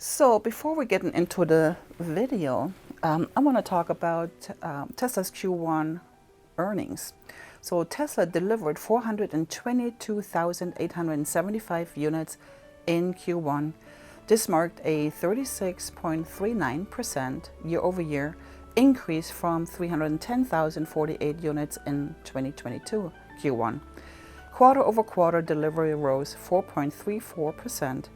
So before we get into the video, I want to talk about Tesla's Q1 earnings. So Tesla delivered 422,875 units in Q1. This marked a 36.39% year-over-year increase from 310,048 units in 2022 Q1. Quarter-over-quarter delivery rose 4.34%.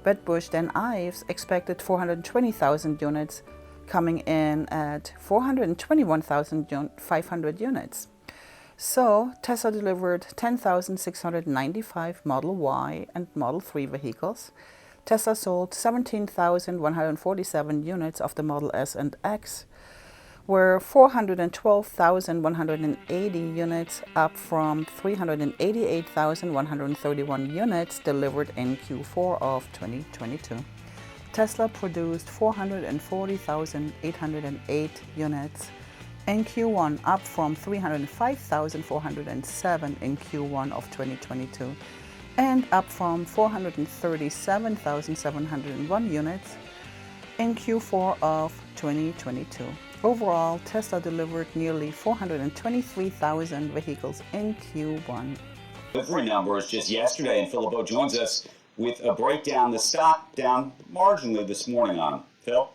Wedbush then Ives expected 420,000 units, coming in at 421,500 units. So Tesla delivered 10,695 Model Y and Model 3 vehicles. Tesla sold 17,147 units of the Model S and X, were 412,180 units, up from 388,131 units delivered in Q4 of 2022. Tesla produced 440,808 units in Q1, up from 305,407 in Q1 of 2022, and up from 437,701 units in Q4 of 2022. Overall, Tesla delivered nearly 423,000 vehicles in Q1. Delivery numbers just yesterday, and Philippo joins us with a breakdown. The stock down marginally this morning on Phil.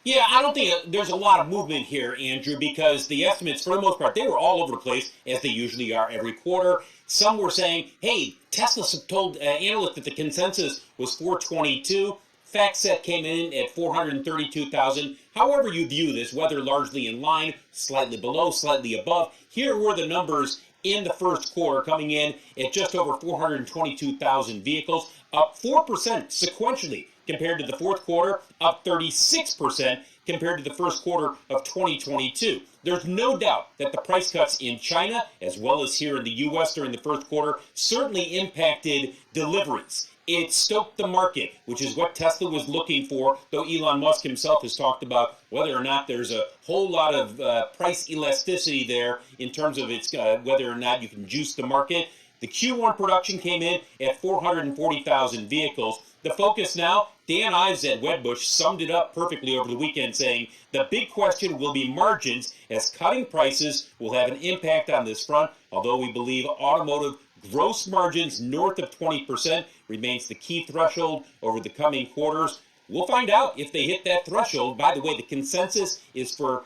Yeah, I don't think there's a lot of movement here, Andrew, because the estimates, for the most part, they were all over the place, as they usually are every quarter. Some were saying, hey, Tesla told analysts that the consensus was 422. FactSet came in at 432,000. However you view this, whether largely in line, slightly below, slightly above, here were the numbers in the first quarter, coming in at just over 422,000 vehicles, up 4% sequentially compared to the fourth quarter, up 36% compared to the first quarter of 2022. There's no doubt that the price cuts in China, as well as here in the U.S. during the first quarter, certainly impacted deliveries. It stoked the market, which is what Tesla was looking for, though Elon Musk himself has talked about whether or not there's a whole lot of price elasticity there in terms of its whether or not you can juice the market. The Q1 production came in at 440,000 vehicles. The focus now, Dan Ives at Wedbush summed it up perfectly over the weekend, saying the big question will be margins, as cutting prices will have an impact on this front, although we believe automotive gross margins north of 20% remains the key threshold over the coming quarters. We'll find out if they hit that threshold. By the way, the consensus is for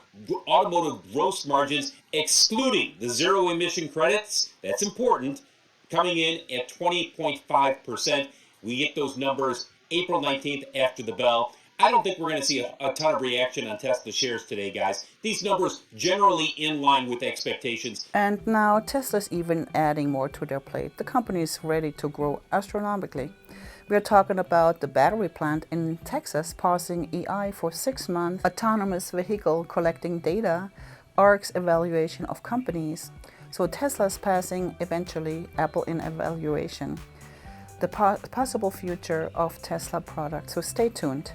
automotive gross margins excluding the zero emission credits. That's important. Coming in at 20.5%. We get those numbers April 19th after the bell. I don't think we're going to see a ton of reaction on Tesla shares today, guys. These numbers generally in line with expectations. And now Tesla's even adding more to their plate. The company is ready to grow astronomically. We're talking about the battery plant in Texas pausing EI for 6 months, autonomous vehicle collecting data, ARC's evaluation of companies. So Tesla's passing eventually Apple in evaluation. The possible future of Tesla products. So stay tuned.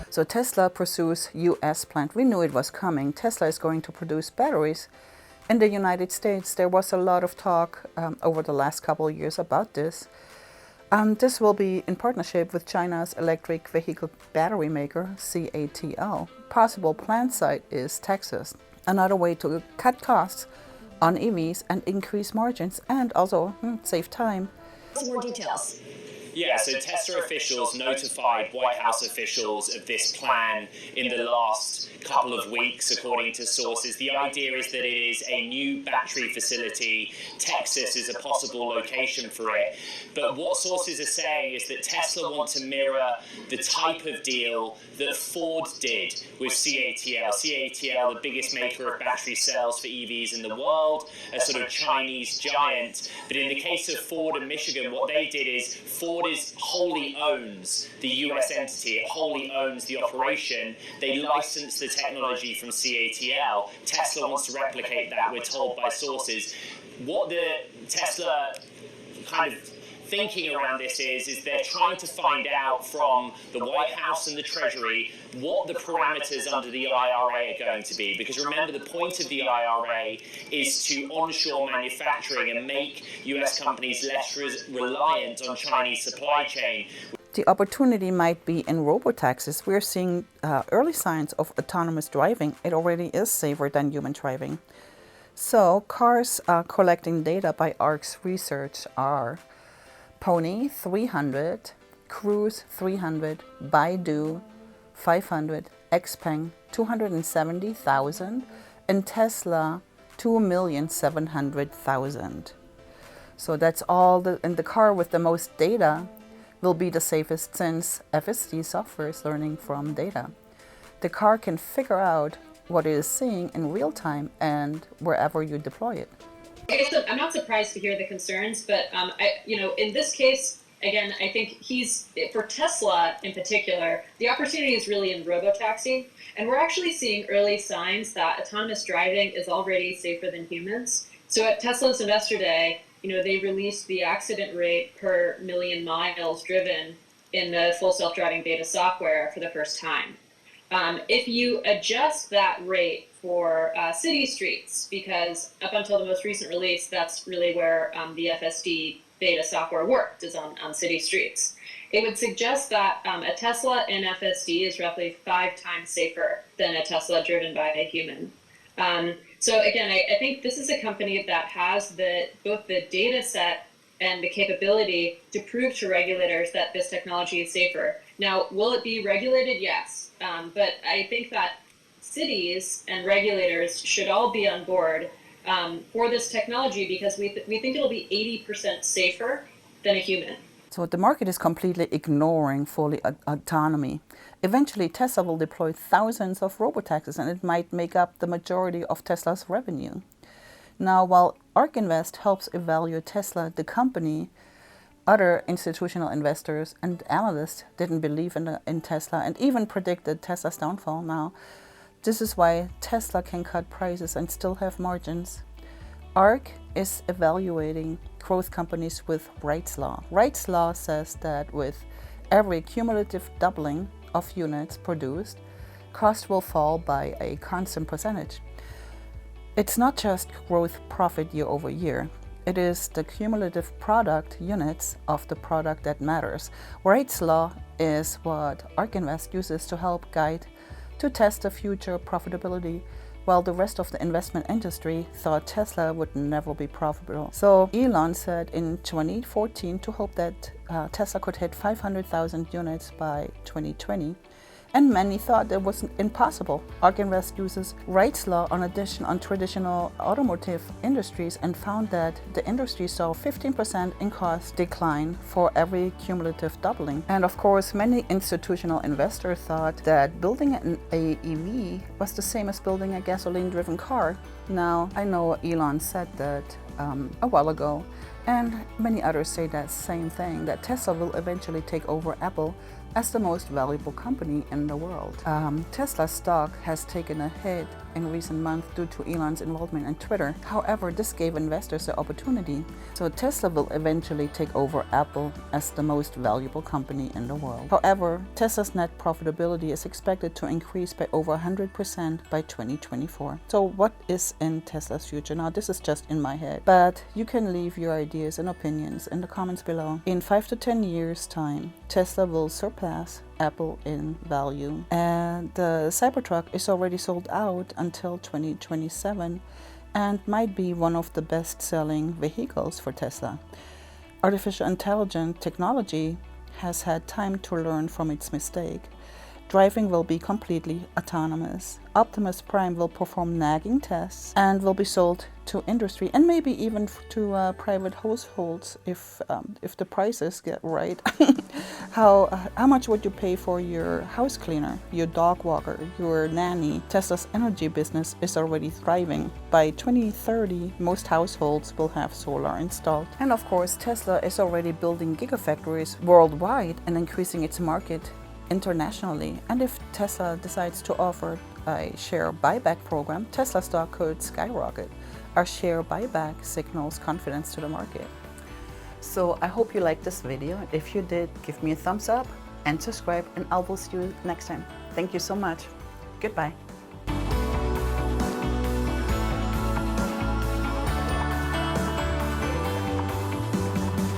So Tesla pursues U.S. plant. We knew it was coming. Tesla is going to produce batteries in the United States. There was a lot of talk over the last couple of years about this. This will be in partnership with China's electric vehicle battery maker, CATL. Possible plant site is Texas. Another way to cut costs on EVs and increase margins and also save time. Some more details. Yeah, so Tesla officials notified White House officials of this plan in the last couple of weeks, according to sources. The idea is that it is a new battery facility. Texas is a possible location for it. But what sources are saying is that Tesla want to mirror the type of deal that Ford did with CATL. CATL, the biggest maker of battery cells for EVs in the world, a sort of Chinese giant. But in the case of Ford and Michigan, what they did is Ford wholly owns the US entity. It wholly owns the operation. They license the technology from CATL. Tesla wants to replicate that, we're told by sources. What the Tesla kind of thinking around this is they're trying to find out from the White House and the Treasury what the parameters under the IRA are going to be. Because remember, the point of the IRA is to onshore manufacturing and make US companies less reliant on Chinese supply chain. The opportunity might be in robotaxis. We're seeing early signs of autonomous driving. It already is safer than human driving. So cars collecting data by ARC's research are Pony 300, Cruise 300, Baidu 500, Xpeng 270,000, and Tesla 2,700,000. So that's all. And the car with the most data will be the safest, since FSD software is learning from data. The car can figure out what it is seeing in real time and wherever you deploy it. Okay, so I'm not surprised to hear the concerns, but in this case, again, I think for Tesla in particular, the opportunity is really in robotaxi, and we're actually seeing early signs that autonomous driving is already safer than humans. So at Tesla's Investor Day, they released the accident rate per million miles driven in the full self-driving beta software for the first time. If you adjust that rate for city streets, because up until the most recent release, that's really where the FSD beta software worked, is on city streets. It would suggest that a Tesla in FSD is roughly 5 times safer than a Tesla driven by a human. So again, I think this is a company that has both the data set and the capability to prove to regulators that this technology is safer. Now, will it be regulated? Yes. But I think that cities and regulators should all be on board for this technology, because we think it'll be 80% safer than a human. So the market is completely ignoring fully autonomy. Eventually, Tesla will deploy thousands of robotaxis, and it might make up the majority of Tesla's revenue. Now, while ARK Invest helps evaluate Tesla, the company, other institutional investors and analysts didn't believe in Tesla and even predicted Tesla's downfall. Now, this is why Tesla can cut prices and still have margins. ARK is evaluating growth companies with Wrights law. Wrights law says that with every cumulative doubling of units produced, cost will fall by a constant percentage. It's not just growth profit year over year. It is the cumulative product units of the product that matters. Wrights law is what ARK Invest uses to help guide to test the future profitability, while the rest of the investment industry thought Tesla would never be profitable. So Elon said in 2014 to hope that Tesla could hit 500,000 units by 2020. And many thought that was impossible. ARK Invest uses Wrights law on traditional automotive industries and found that the industry saw 15% in cost decline for every cumulative doubling. And of course, many institutional investors thought that building an EV was the same as building a gasoline-driven car. Now, I know Elon said that a while ago, and many others say that same thing, that Tesla will eventually take over Apple as the most valuable company in the world. Tesla stock has taken a hit in recent months due to Elon's involvement in Twitter. However, this gave investors the opportunity. So Tesla will eventually take over Apple as the most valuable company in the world. However, Tesla's net profitability is expected to increase by over 100% by 2024. So what is in Tesla's future? Now, this is just in my head, but you can leave your ideas and opinions in the comments below. In 5 to 10 years' time, Tesla will surpass Apple in value, and the Cybertruck is already sold out until 2027 and might be one of the best-selling vehicles for Tesla. Artificial intelligence technology has had time to learn from its mistake, Driving will be completely autonomous. Optimus Prime will perform nagging tests and will be sold to industry and maybe even to private households if the prices get right. How much would you pay for your house cleaner, your dog walker, your nanny? Tesla's energy business is already thriving. By 2030, most households will have solar installed. And of course, Tesla is already building gigafactories worldwide and increasing its market internationally. And if Tesla decides to offer a share buyback program, Tesla stock could skyrocket. Our share buyback signals confidence to the market. So I hope you liked this video. If you did, give me a thumbs up and subscribe, and I will see you next time. Thank you so much. Goodbye.